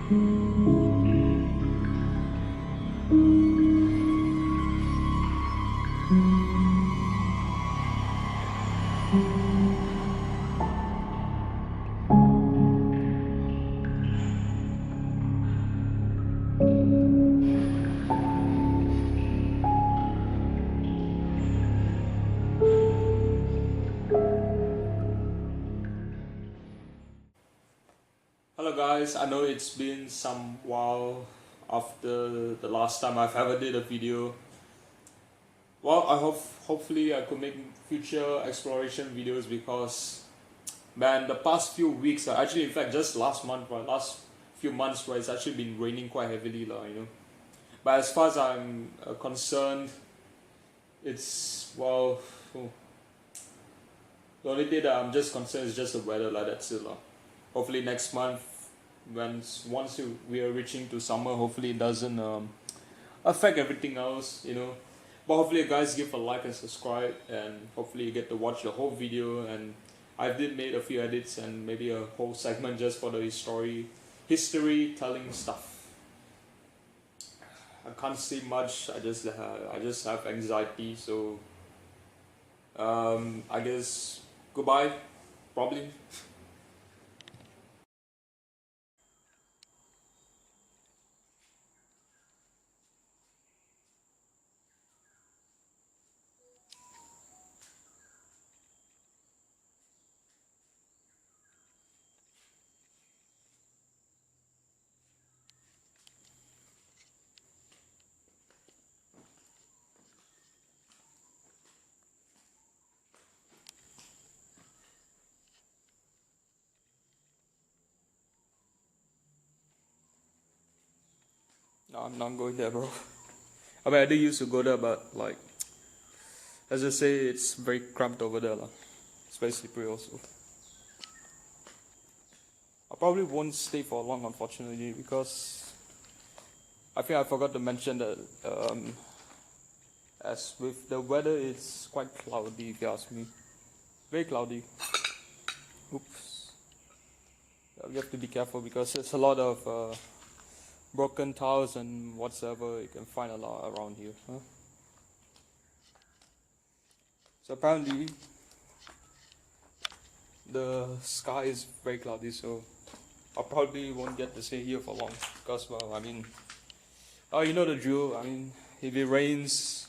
Hello guys, I know it's been some while after the last time I've ever did a video. Well, I hopefully I could make future exploration videos because man, the past few weeks are actually, in fact, just last month, right, last few months, right, it's actually been raining quite heavily, lah. But as far as I'm concerned, it's well, oh, the only thing that I'm just concerned is just the weather, like that's it, lah. Hopefully next month, once we are reaching to summer, hopefully it doesn't affect everything else. But hopefully you guys give a like and subscribe, and hopefully you get to watch the whole video. And I did made a few edits and maybe a whole segment just for the history telling stuff. I can't say much. I just have anxiety, so I guess goodbye, probably. No, I'm not going there, bro. I mean, I do used to go there, but like, as I say, it's very cramped over there, lah. It's very slippery also. I probably won't stay for long, unfortunately, because I think I forgot to mention that as with the weather, it's quite cloudy, if you ask me. Very cloudy. Oops. You have to be careful because there's a lot of broken tiles and whatsoever you can find a lot around here. Huh? So apparently the sky is very cloudy, so I probably won't get to stay here for long because, well, I mean, oh, you know the drill. I mean, if it rains,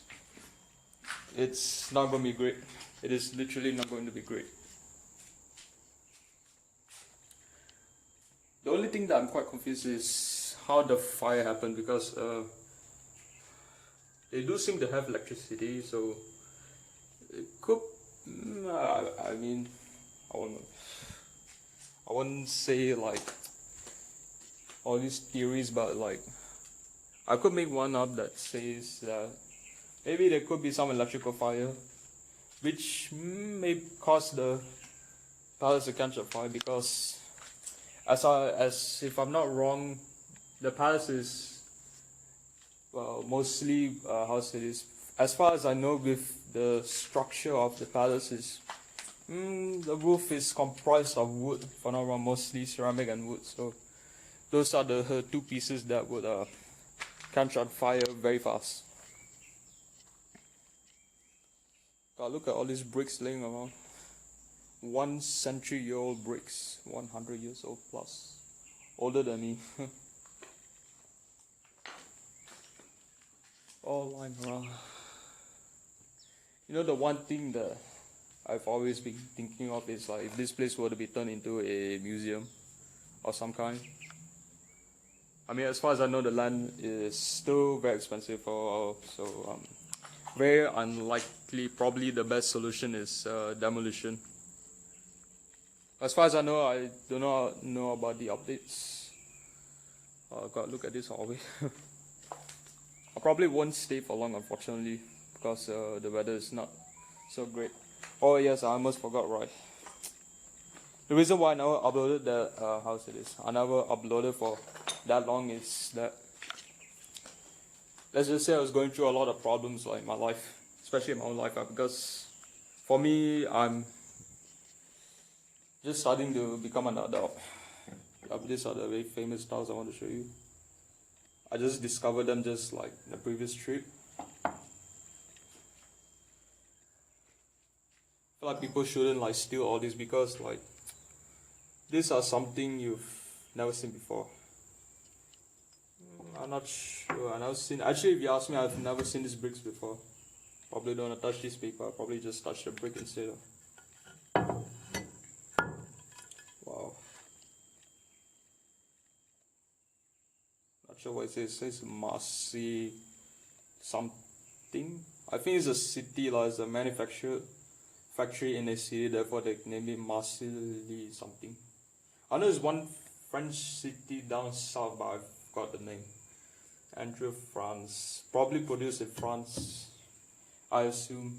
it's not going to be great. It is literally not going to be great. The only thing that I'm quite confused is how the fire happened, because they do seem to have electricity, so it could. I mean, I won't say like all these theories, but like I could make one up that says that maybe there could be some electrical fire, which may cause the palace to catch a fire, because as if I'm not wrong, the palace is mostly house it is. As far as I know, with the structure of the palace is the roof is comprised of wood, if I'm not wrong, mostly ceramic and wood. So those are the two pieces that would catch on fire very fast. God, look at all these bricks laying around. 1 century-year-old bricks, 100 years old plus, older than me. All lying around. The one thing that I've always been thinking of is like if this place were to be turned into a museum of some kind. I mean, as far as I know, the land is still very expensive so very unlikely. Probably the best solution is demolition. As far as I know, I do not know about the updates. Oh God, look at this hallway. I probably won't stay for long, unfortunately, because the weather is not so great. Oh yes, I almost forgot, right. The reason why I never uploaded that, I never uploaded for that long is that, let's just say I was going through a lot of problems like in my life, especially in my own life, because for me, I'm just starting to become an adult. These are the very famous tiles I want to show you. I just discovered them just like in the previous trip. I feel like people shouldn't like steal all this because like these are something you've never seen before. I'm not sure. I've never seen. Actually, if you ask me, I've never seen these bricks before. Probably don't want to touch this paper. I'll probably just touch the brick instead of. Wow. Not sure what it says. It says Marcy something. I think it's a city, like it's a manufacturer factory in a city. Therefore, they named it Marseille something. I know there's one French city down south, but I forgot the name. Andrew, France. Probably produced in France, I assume.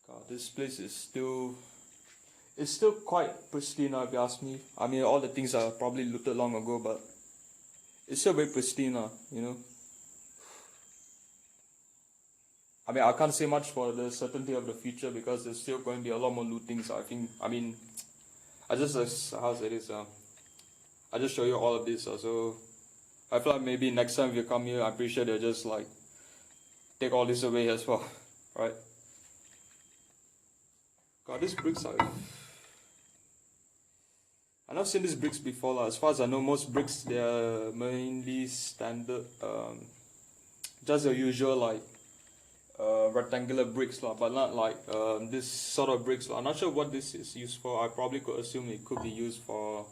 God, this place is still. It's still quite pristine now, if you ask me. I mean, all the things are probably looted long ago, but it's still very pristine now, you know. I mean, I can't say much for the certainty of the future because there's still going to be a lot more looting. So I just how it is. I just show you all of this. So I feel like maybe next time if you come here, I'm pretty sure they'll just like take all this away as well, right? God, these bricks are. I've not seen these bricks before. Like, as far as I know, most bricks they're mainly standard, just the usual like rectangular bricks, but not like this sort of bricks. I'm not sure what this is used for. I probably could assume it could be used for.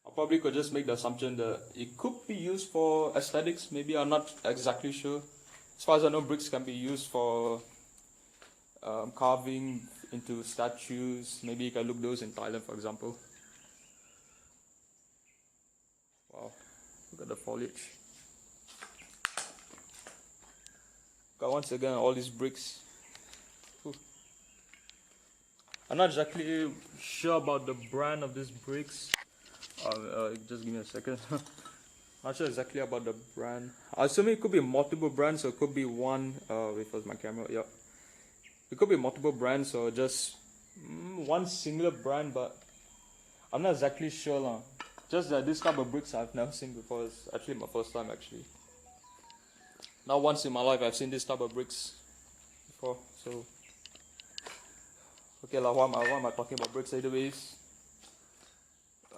I probably could just make the assumption that it could be used for aesthetics. Maybe I'm not exactly sure. As far as I know, bricks can be used for carving into statues. Maybe you can look those in Thailand, for example. Wow, look at the foliage. Got once again all these bricks. Ooh. I'm not exactly sure about the brand of these bricks. Just give me a second. Not sure exactly about the brand. I assume it could be multiple brands, or it could be one. Wait for my camera. Yeah, it could be multiple brands or just one singular brand, but I'm not exactly sure. Just that this type of bricks I've never seen before. It's actually my first time actually. Not once in my life I've seen this type of bricks before. So okay, why am I talking about bricks anyways?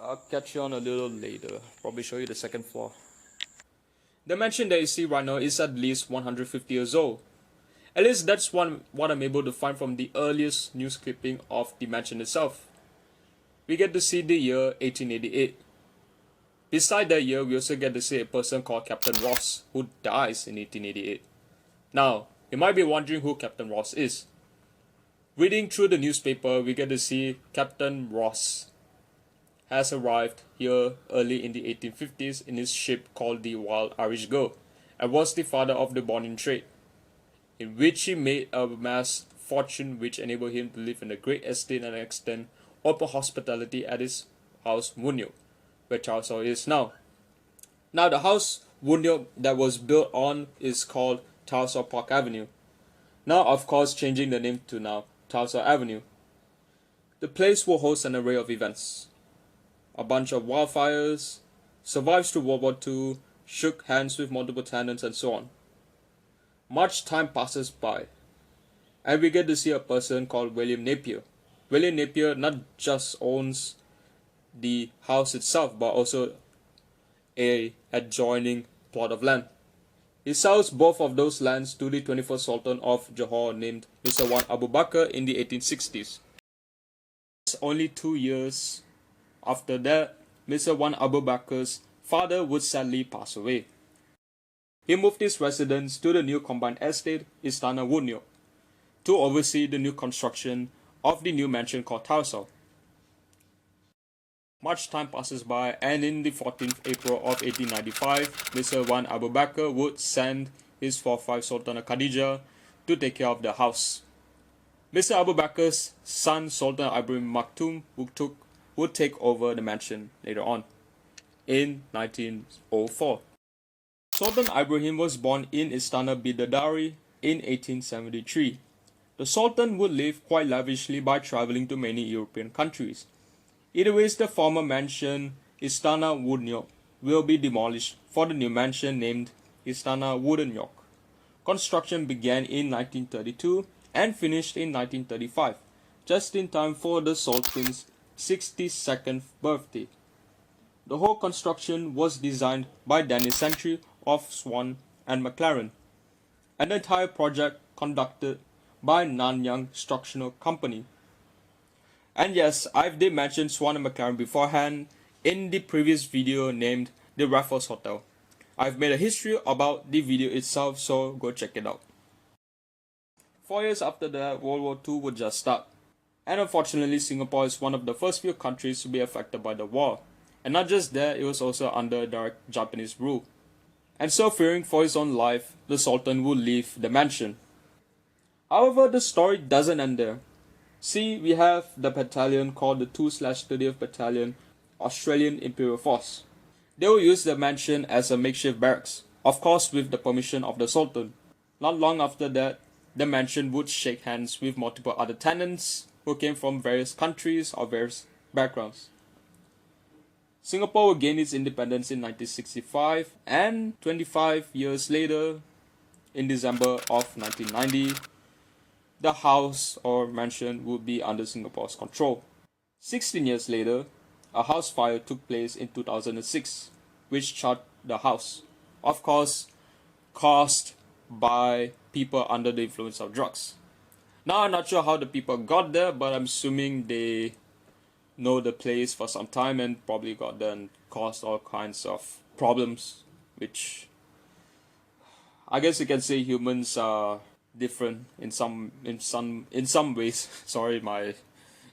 I'll catch you on a little later. Probably show you the second floor. The mansion that you see right now is at least 150 years old. At least that's what I'm able to find from the earliest news clipping of the mansion itself. We get to see the year 1888. Beside that year, we also get to see a person called Captain Ross, who dies in 1888. Now, you might be wondering who Captain Ross is. Reading through the newspaper, we get to see Captain Ross has arrived here early in the 1850s in his ship called the Wild Irish Girl, and was the father of the born in trade, in which he made a mass fortune which enabled him to live in a great estate and extend open hospitality at his house Wunyo, where Charles is now. Now the house Wunyo that was built on is called Tulsa Park Avenue. Now of course changing the name to now Tulsa Avenue. The place will host an array of events. A bunch of wildfires, survives through World War II, shook hands with multiple tenants and so on. Much time passes by, and we get to see a person called William Napier. William Napier not just owns the house itself, but also a adjoining plot of land. He sells both of those lands to the 21st Sultan of Johor named Mr. Wan Abu Bakar in the 1860s. Only 2 years after that, Mr. Wan Abu Bakar's father would sadly pass away. He moved his residence to the new combined estate, Istana Wunyo, to oversee the new construction of the new mansion called Tarsal. Much time passes by, and in the 14th April of 1895, Mr. Wan Abu Bakar would send his fourth wife Sultana Khadija to take care of the house. Mr. Abu Bakar's son Sultan Ibrahim Maktoum would take over the mansion later on in 1904. Sultan Ibrahim was born in Istana Bidadari in 1873. The Sultan would live quite lavishly by traveling to many European countries. Either way, the former mansion Istana Wooden will be demolished for the new mansion named Istana Wooden York. Construction began in 1932 and finished in 1935, just in time for the Sultan's 62nd birthday. The whole construction was designed by Dennis Sentry of Swan and McLaren, and the entire project conducted by Nanyang Structural Company. And yes, I did mention Swan and McLaren beforehand in the previous video named the Raffles Hotel. I've made a history about the video itself, so go check it out. 4 years after that, World War II would just start. And unfortunately, Singapore is one of the first few countries to be affected by the war. And not just that, it was also under direct Japanese rule. And so, fearing for his own life, the Sultan would leave the mansion. However, the story doesn't end there. See, we have the battalion called the 2/30th Battalion Australian Imperial Force. They will use the mansion as a makeshift barracks, of course with the permission of the Sultan. Not long after that, the mansion would shake hands with multiple other tenants who came from various countries or various backgrounds. Singapore would gain its independence in 1965, and 25 years later, in December of 1990, the house or mansion would be under Singapore's control. 16 years later, a house fire took place in 2006, which charred the house. Of course, caused by people under the influence of drugs. Now, I'm not sure how the people got there, but I'm assuming they know the place for some time and probably got there and caused all kinds of problems, which I guess you can say humans are different in some ways. Sorry, my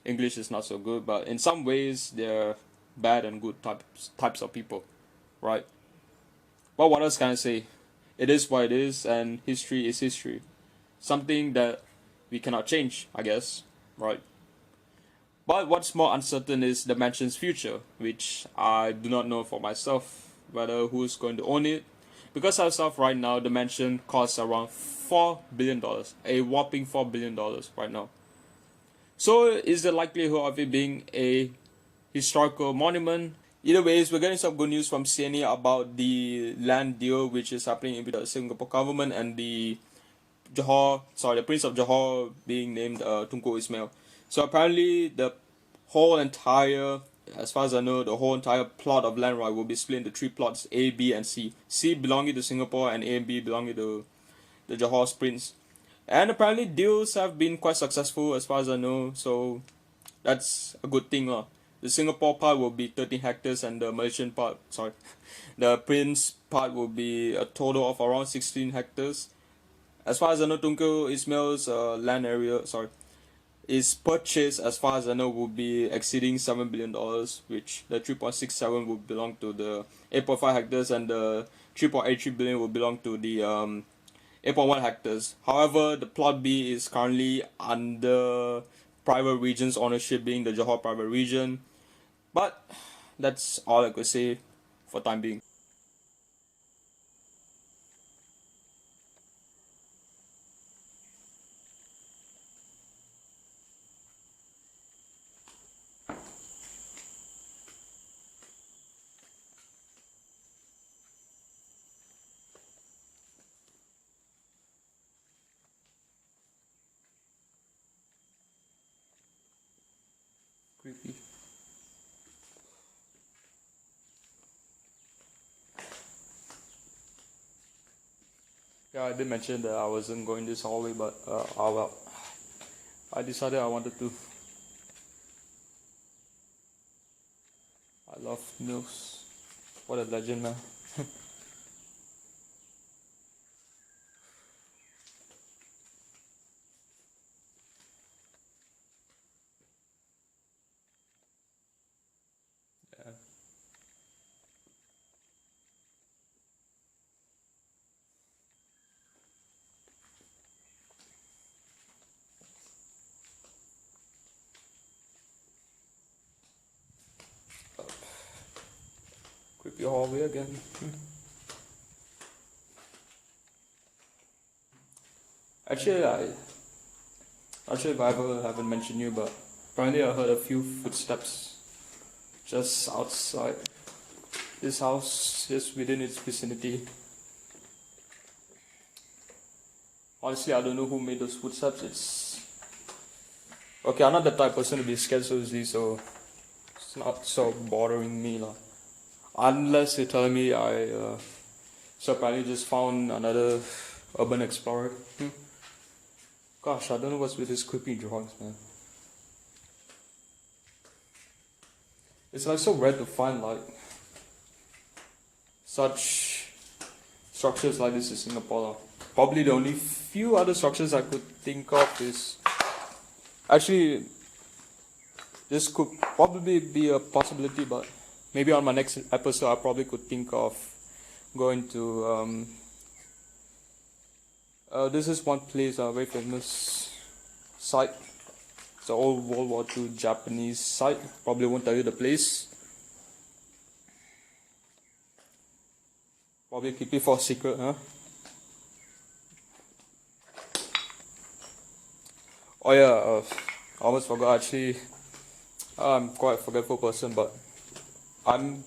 English is not so good, but in some ways they're bad and good types of people, right? But what else can I say? It is what it is, and history is history. Something that we cannot change, I guess, right? But what's more uncertain is the mansion's future, which I do not know for myself whether who's going to own it. Because as of right now, the mansion costs around $4 billion, a whopping $4 billion right now. So is the likelihood of it being a historical monument? Either ways, we're getting some good news from CNA about the land deal which is happening with the Singapore government and the Prince of Johor being named Tunku Ismail. So apparently the whole entire, as far as I know, the whole entire plot of land right will be split into 3 plots, A, B, and C. C belonging to Singapore and A and B belonging to the Johor's prince. And apparently deals have been quite successful as far as I know, so that's a good thing. The Singapore part will be 13 hectares and the Malaysian part, the prince part will be a total of around 16 hectares. As far as I know, Tunku Ismail's land area, is purchased, as far as I know, will be exceeding $7 billion, which the 3.67 will belong to the 8.5 hectares and the 3.83 billion will belong to the 8.1 hectares. However, the plot B is currently under private region's ownership, being the Johor private region. But that's all I could say for time being. Creepy. Yeah, I did mention that I wasn't going this hallway, but well, I decided I wanted to. I love milfs. What a legend, man. Yeah. Creepy hallway again. Actually, Not sure if I ever haven't mentioned you, but apparently I heard a few footsteps just outside this house, just within its vicinity. Honestly, I don't know who made those footsteps. It's okay. I'm not the type of person to be scared so easily, so it's not so bothering me, lah. Unless they tell me so apparently just found another urban explorer. Gosh, I don't know what's with these creepy drawings, man. It's like so rare to find like such structures like this in Singapore. Probably the only few other structures I could think of is actually this could probably be a possibility, but maybe on my next episode I probably could think of going to this is one place, a very famous site. It's an old World War II Japanese site. Probably won't tell you the place. Probably keep it for a secret, huh? Oh yeah, I almost forgot actually. I'm quite a forgetful person, but I'm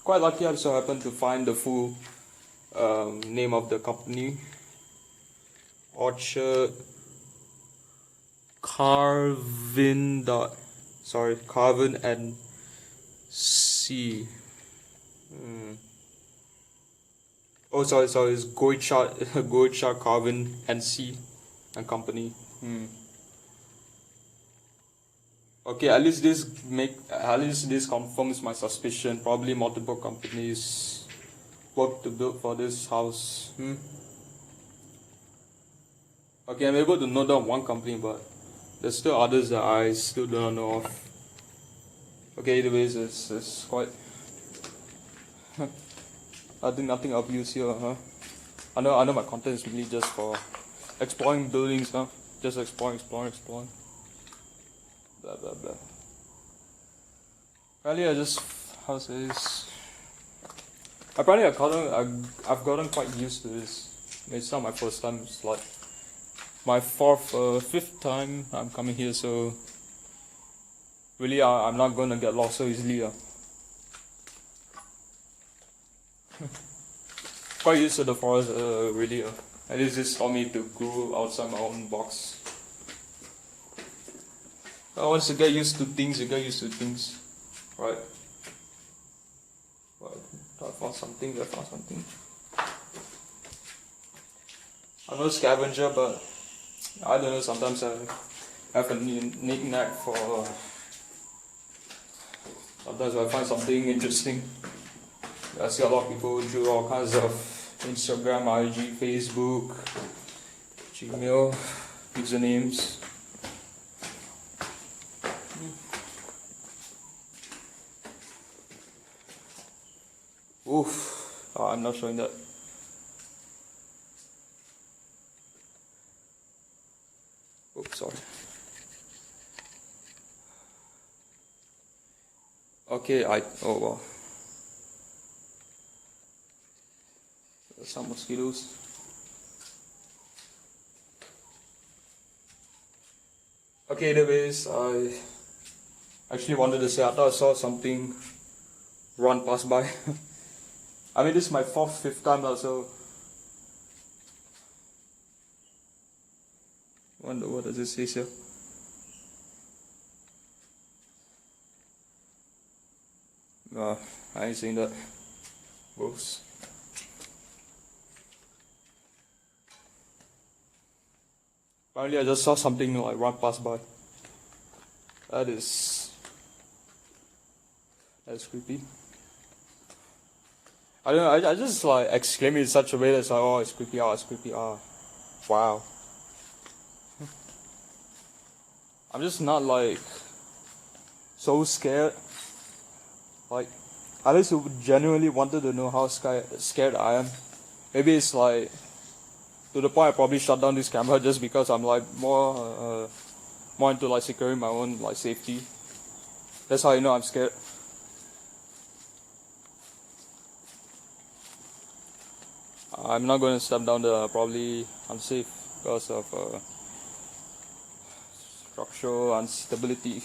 quite lucky I so happened to find the full name of the company. Orchard Carvin and C. Oh, sorry, it's Goicha Carvin and C and Company. Okay, at least this confirms my suspicion. Probably multiple companies work to build for this house. Okay, I'm able to note down one company, but there's still others that I still don't know of. Okay, anyways, it's quite. I think nothing of use here, huh? I know my content is really just for exploring buildings, huh? Just exploring. Blah blah blah. Apparently, how to say this? Apparently, I've gotten quite used to this. It's not my first time. It's like my fifth time I'm coming here, so really I'm not gonna get lost so easily. Quite used to the forest, really. At least this taught me to grow outside my own box. Once you get used to things, right? Well, I found something. I'm no scavenger, but I don't know, sometimes I have a knack for. Sometimes I find something interesting. I see a lot of people do all kinds of Instagram, IG, Facebook, Gmail usernames. Oof, I'm not showing that. Oops, sorry. Okay, oh wow. There's some mosquitoes. Okay, anyways, I actually wanted to say I thought I saw something run past by. I mean, this is my fifth time now, so wonder what does it say here. I ain't seen that. Gross. Apparently I just saw something like run past by. That's creepy. I don't know, I just like exclaim it in such a way that's like, oh, it's creepy, wow. I'm just not like so scared. Like, I just genuinely wanted to know how scared I am. Maybe it's like to the point I probably shut down this camera just because I'm like more into like securing my own like safety. That's how you know I'm scared. I'm not going to step down the probably unsafe because of Structural instability.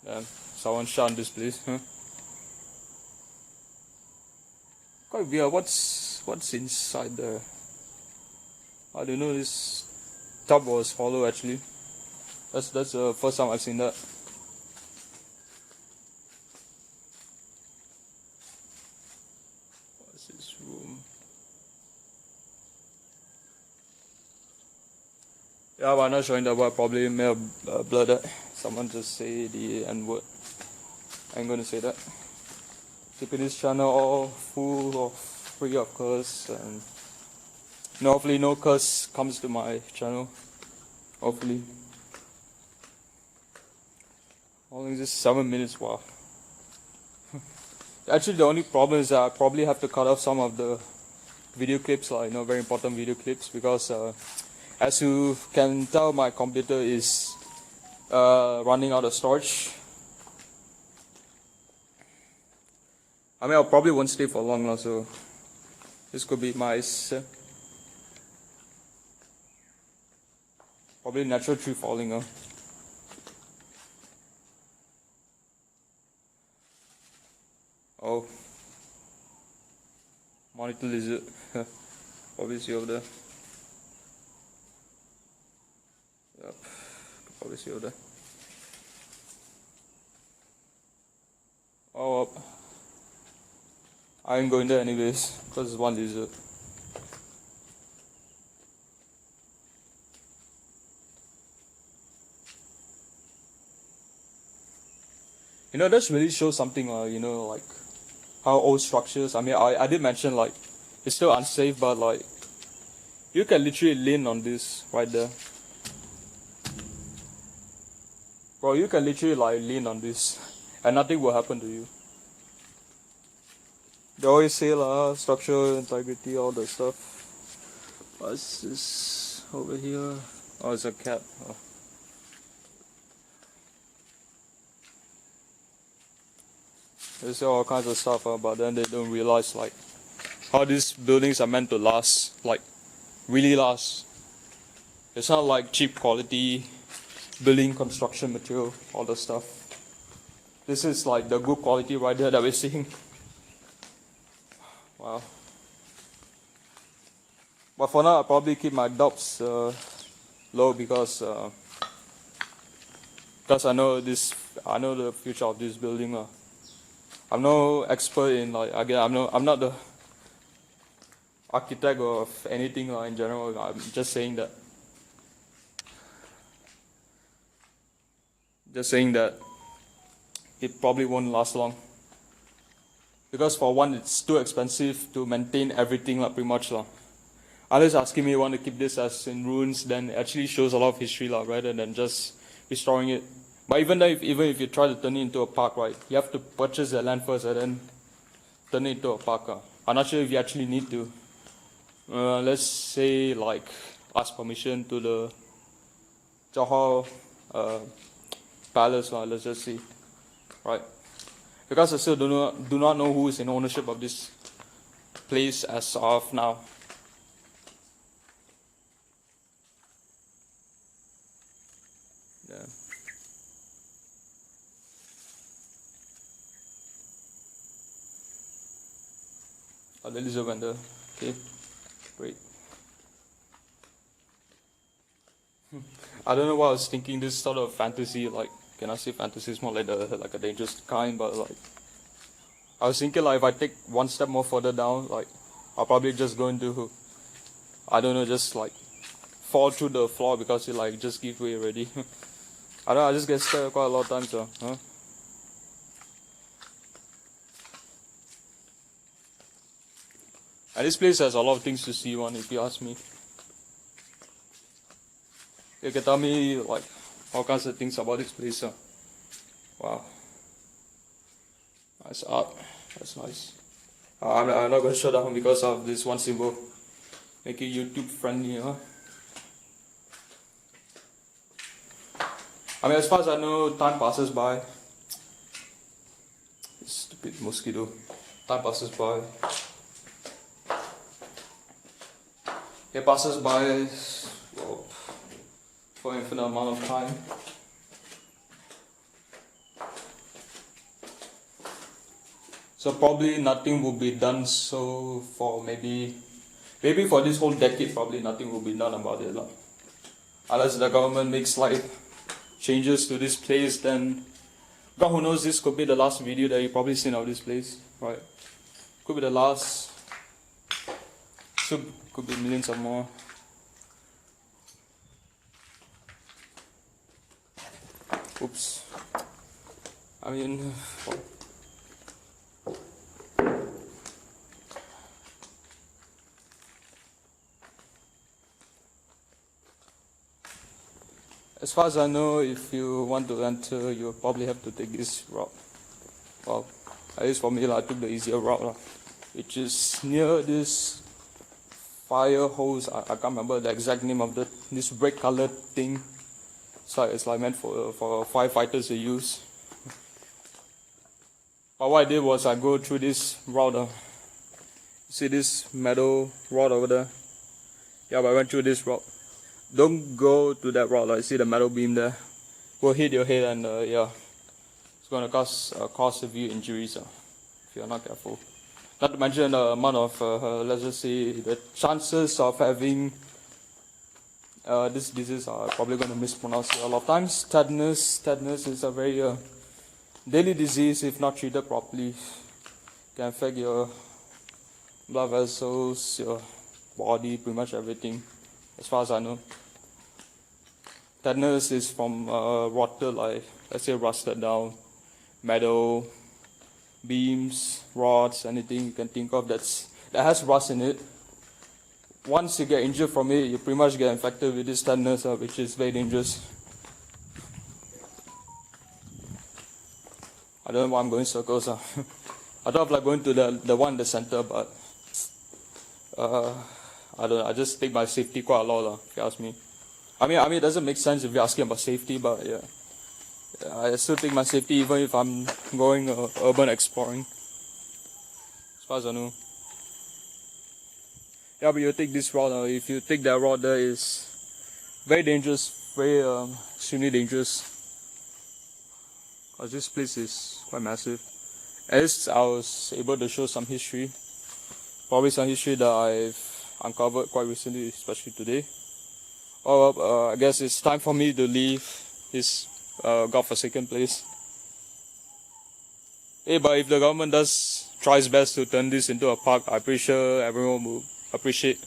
Damn, someone shot this place. Quite weird. What's inside there? I don't know. This tub was hollow actually. That's the first time I've seen that. What's this room? Yeah, but I'm not showing that word. Probably may have blurred that. Someone just say the N word. I ain't gonna say that. Keeping this channel all full of free of curse, and hopefully no curse comes to my channel. Hopefully. Only just 7 minutes. Wow. Actually, the only problem is that I probably have to cut off some of the video clips, like very important video clips, because as you can tell, my computer is running out of storage. I mean, I probably won't stay for long now, so this could be my probably natural tree falling. Oh, monitor lizard. Probably see over there. Yep, probably see over there. Oh, well. I ain't going there anyways, because it's one lizard. That really shows something, like how old structures. I mean, I did mention like it's still unsafe, but like you can literally lean on this right there. Bro, you can literally like lean on this and nothing will happen to you. They always say structural integrity, all that stuff. What's this over here? Oh, it's a cat. Oh. They say all kinds of stuff, but then they don't realize like how these buildings are meant to last, like really last. It's not like cheap quality building construction material, all the stuff. This is like the good quality right there that we're seeing. Wow. But for now, I'll probably keep my doubts low because I know the future of this building. I'm no expert in I'm not the architect of anything in general. I'm just saying that. It probably won't last long. Because for one, it's too expensive to maintain everything pretty much. Unless asking me you want to keep this as in ruins, then it actually shows a lot of history rather than just restoring it. But even if you try to turn it into a park, right, you have to purchase the land first and then turn it into a park. I'm not sure if you actually need to. Let's say ask permission to the Johor Palace. Let's just see, right? Because I still do not know who is in ownership of this place as of now. Yeah. Oh, the lizard vendor. Okay, great. I don't know what I was thinking. This sort of fantasy, can I say fantasy is more like a dangerous kind, but I was thinking if I take one step more further down, I'll probably just go into, I don't know, just fall through the floor because it just gives way already. I don't know, I just get scared quite a lot of times, huh? And this place has a lot of things to see, if you ask me. You can tell me all kinds of things about this place. Wow. Nice art. That's nice. I'm not going to show that one because of this one symbol. Make it YouTube friendly, I mean, as far as I know, time passes by. Stupid mosquito. Time passes by. It passes by. Whoa. for infinite amount of time. So probably nothing will be done. So for maybe for this whole decade, probably nothing will be done about it, lah. Unless the government makes like changes to this place, then God who knows, this could be the last video that you probably seen of this place, right? Could be the last. So could be millions of more. Oops. I mean, as far as I know, if you want to enter, you probably have to take this route. Well, at least for me, I took the easier route, which is near this fire hose. I can't remember the exact name of this red colored thing. So it's like meant for firefighters to use. But what I did was I go through this route. See this metal rod over there? Yeah, but I went through this route. Don't go to that route. See the metal beam there? Will hit your head, and yeah, it's gonna cause severe injuries if you're not careful. Not to mention the amount of let's just say the chances of having this disease are probably going to mispronounce it a lot of times. Tetanus is a very deadly disease if not treated properly. It can affect your blood vessels, your body, pretty much everything, as far as I know. Tetanus is from rotted, like let's say rusted down metal beams, rods, anything you can think of that has rust in it. Once you get injured from it, you pretty much get infected with this tetanus, which is very dangerous. I don't know why I'm going circles. I thought of like going to the one in the center, but I don't know. I just take my safety quite a lot, if you ask me. I mean, it doesn't make sense if you're asking about safety, but yeah. I still take my safety even if I'm going urban exploring, as far as I know. Yeah, but you take this route. If you take that route, there is very dangerous, very extremely dangerous. Cause this place is quite massive. At least I was able to show some history, probably some history that I've uncovered quite recently, especially today. Oh, I guess it's time for me to leave this godforsaken place. Hey, but if the government tries best to turn this into a park, I'm pretty sure everyone will appreciate.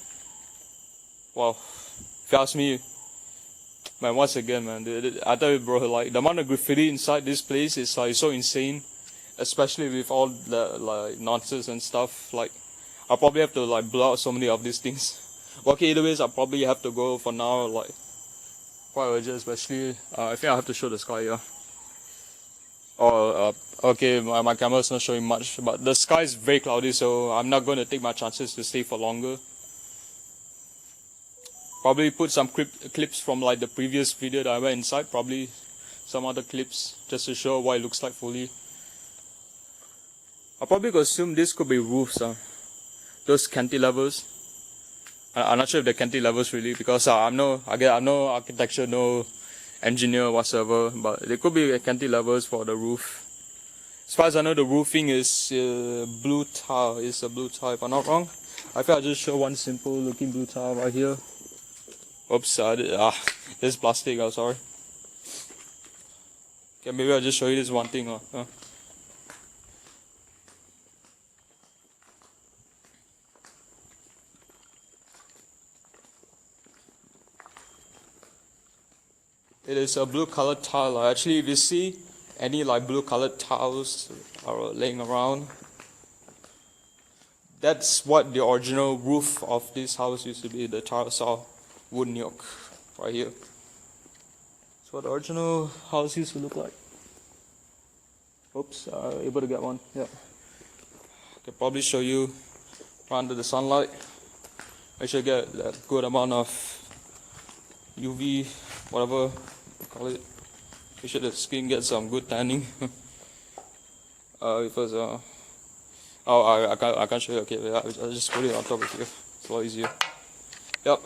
Wow, if you ask me, man, once again, man, I tell you, bro, like the amount of graffiti inside this place is like so insane, especially with all the like nonsense and stuff. Like, I probably have to like blow out so many of these things. Okay, either ways, I probably have to go for now. Like, quite urgent, especially. I think I have to show the sky here. Oh, okay, my camera's not showing much, but the sky is very cloudy, so I'm not going to take my chances to stay for longer. Probably put some clips from like the previous video that I went inside, probably some other clips just to show what it looks like fully. I probably could assume this could be roofs, those cantilevers. I'm not sure if they're cantilevers really, because I'm no architecture, no engineer whatsoever, but they could be cantilevers for the roof. As far as I know, the roofing is blue tile. It's a blue tile, if I'm not wrong. I think I'll just show one simple looking blue tile right here. Oops, this is plastic, I'm sorry. Okay, maybe I'll just show you this one thing. It is a blue colored tile. Actually, if you see any like blue colored tiles are laying around, that's what the original roof of this house used to be. The tiles are wooden yoke right here. That's what the original house used to look like. Oops, able to get one. Yeah. I can probably show you right under the sunlight. Make sure you get that good amount of UV, whatever you call it. Make sure the skin gets some good tanning. Because I can't show you. Okay, I'll just put it on top of here. It's a lot easier. Yep.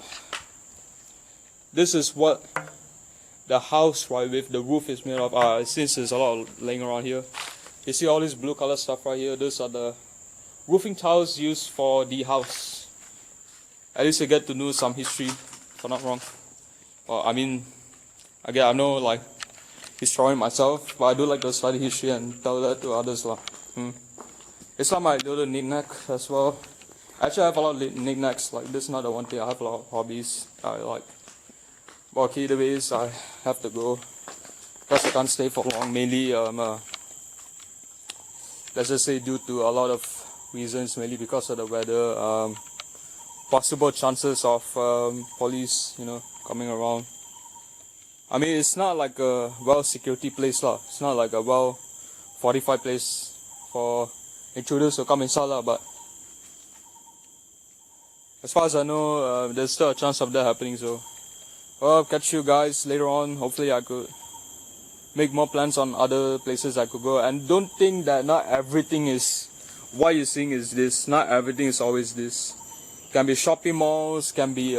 This is what the house, right, with the roof is made of. Since there's a lot laying around here, you see all this blue color stuff right here. Those are the roofing tiles used for the house. At least you get to know some history, if I'm not wrong. Well, I mean, again, I'm no like historian myself, but I do like to study history and tell that to others. It's like my little knick-knack as well. Actually, I have a lot of knick-knacks. Like, this is not the one thing. I have a lot of hobbies I like. But okay, the ways I have to go because I can't stay for long. Mainly, let's just say due to a lot of reasons, mainly because of the weather, possible chances of police, coming around. I mean, it's not like a well-security place lah. It's not like a well-fortified place for intruders to come inside lah. But as far as I know, there's still a chance of that happening. So, well, catch you guys later on. Hopefully, I could make more plans on other places I could go. And don't think that not everything is what you're seeing is this. Not everything is always this. Can be shopping malls, can be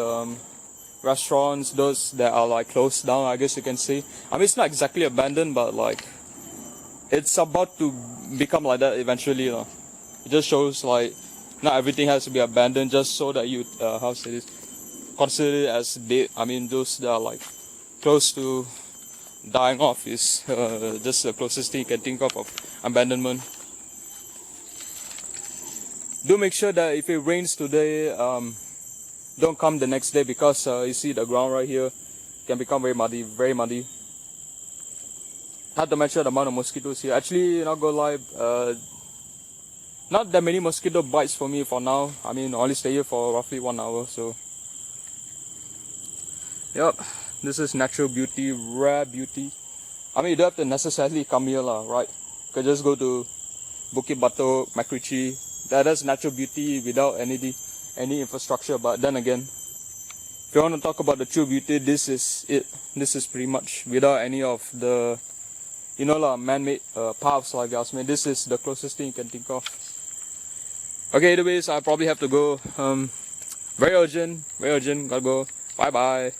restaurants, those that are like closed down, I guess you can say. I mean, it's not exactly abandoned, but like it's about to become like that eventually. It just shows like not everything has to be abandoned just so that you how to say this, consider it as dead. I mean, those that are like close to dying off is just the closest thing you can think of abandonment. Do make sure that if it rains today, don't come the next day because you see the ground right here can become very muddy, very muddy. Not to mention the amount of mosquitoes here. Actually, not gonna lie, not that many mosquito bites for me for now. I mean, I only stay here for roughly 1 hour, so. Yep, this is natural beauty, rare beauty. I mean, you don't have to necessarily come here lah, right? You can just go to Bukit Batok, Macritchie. That's natural beauty without any infrastructure. But then again, if you want to talk about the true beauty, this is it. This is pretty much without any of the, man-made paths like ours. Man, this is the closest thing you can think of. Okay, anyways, I probably have to go. Very urgent, gotta go. Bye bye.